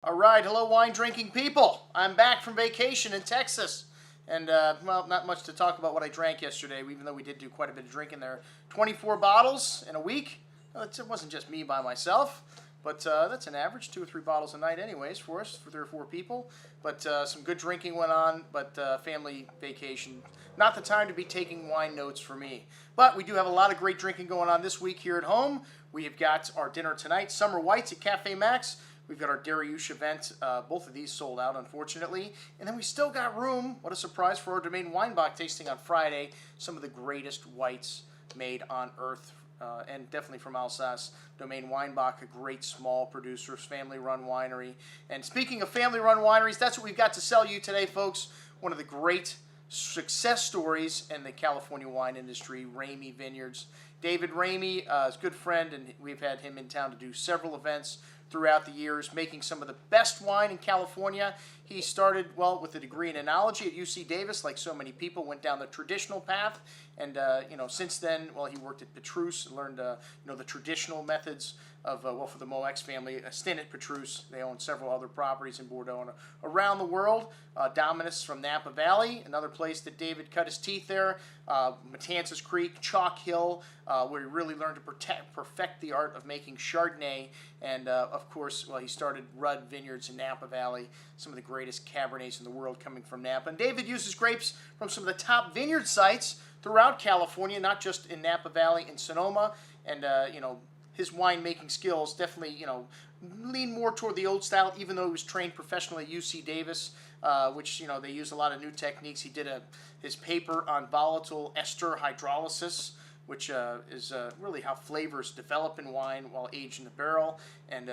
All right, hello wine drinking people. I'm back from vacation in Texas. And, well, not much to talk about what I drank yesterday, even though we did do quite a bit of drinking there. 24 bottles in a week. Well, it wasn't just me by myself, but that's an average, 2 or 3 bottles a night anyways for us, for 3 or 4 people. But some good drinking went on, but family vacation. Not the time to be taking wine notes for me. But we do have a lot of great drinking going on this week here at home. We have got our dinner tonight, Summer Whites at Cafe Max. We've got our Dariouche event. Both of these sold out, unfortunately. And then we still got room, what a surprise, for our Domaine Weinbach tasting on Friday. Some of the greatest whites made on earth, and definitely from Alsace. Domaine Weinbach, a great small producer, family-run winery. And speaking of family-run wineries, that's what we've got to sell you today, folks. One of the great success stories in the California wine industry, Ramey Vineyards. David Ramey is a good friend, and we've had him in town to do several events throughout the years, making some of the best wine in California. He started, well, with a degree in enology at UC Davis, like so many people, went down the traditional path. And, since then, well, he worked at Petrus and learned, the traditional methods of, for the Moex family, a stint at Petrus. They own several other properties in Bordeaux and around the world. Dominus from Napa Valley, another place that David cut his teeth there. Matanzas Creek, Chalk Hill, where he really learned to perfect the art of making Chardonnay. And, of course, well, he started Rudd Vineyards in Napa Valley, some of the greatest Cabernets in the world coming from Napa. And David uses grapes from some of the top vineyard sites throughout California, not just in Napa Valley and Sonoma. And, his winemaking skills definitely, lean more toward the old style, even though he was trained professionally at UC Davis, which, they use a lot of new techniques. He did his paper on volatile ester hydrolysis, which is really how flavors develop in wine while aged in the barrel. And,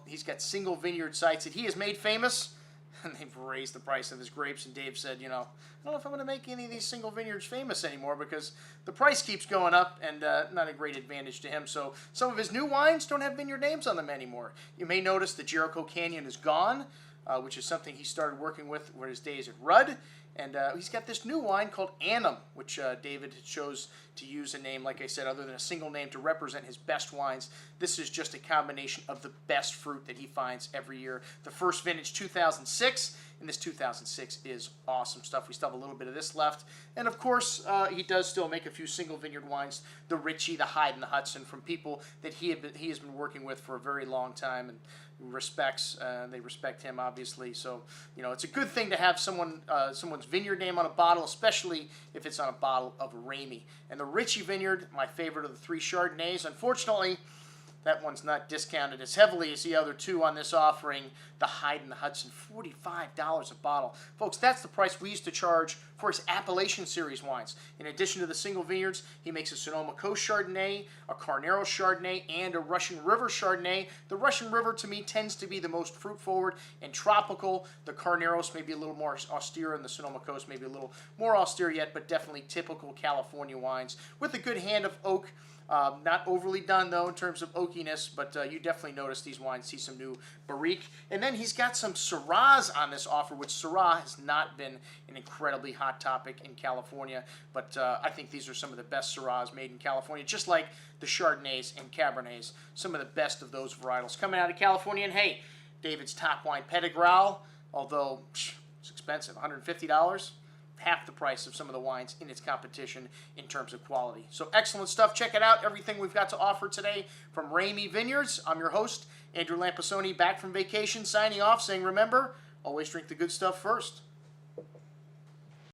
he's got single vineyard sites that he has made famous, and they've raised the price of his grapes. And Dave said, I don't know if I'm going to make any of these single vineyards famous anymore because the price keeps going up, and not a great advantage to him. So some of his new wines don't have vineyard names on them anymore. You may notice the Jericho Canyon is gone, which is something he started working with his days at Rudd. And he's got this new wine called Annam, which David chose to use a name, like I said, other than a single name to represent his best wines. This is just a combination of the best fruit that he finds every year. The first vintage, 2006, and this 2006 is awesome stuff. We still have a little bit of this left. And, of course, he does still make a few single vineyard wines, the Richie, the Hyde, and the Hudson, from people that he has been working with for a very long time and respects. They respect him, obviously. So, it's a good thing to have someone's vineyard name on a bottle, especially if it's on a bottle of Ramey. And the Richie Vineyard, my favorite of the 3 Chardonnays, unfortunately, that one's not discounted as heavily as the other 2 on this offering, the Hyde and the Hudson, $45 a bottle. Folks, that's the price we used to charge for his Appellation Series wines. In addition to the single vineyards, he makes a Sonoma Coast Chardonnay, a Carneros Chardonnay, and a Russian River Chardonnay. The Russian River, to me, tends to be the most fruit-forward and tropical. The Carneros may be a little more austere, and the Sonoma Coast may be a little more austere yet, but definitely typical California wines with a good hand of oak. Not overly done, though, in terms of oakiness, but you definitely notice these wines. See some new Barrique. And then he's got some Syrahs on this offer, which Syrah has not been an incredibly hot topic in California, but I think these are some of the best Syrahs made in California, just like the Chardonnays and Cabernets, some of the best of those varietals coming out of California. And hey, David's top wine, Petit Graal, although it's expensive, $150. Half the price of some of the wines in its competition in terms of quality. So excellent stuff. Check it out. Everything we've got to offer today from Ramey Vineyards. I'm your host, Andrew Lampasoni, back from vacation, signing off, saying, remember, always drink the good stuff first.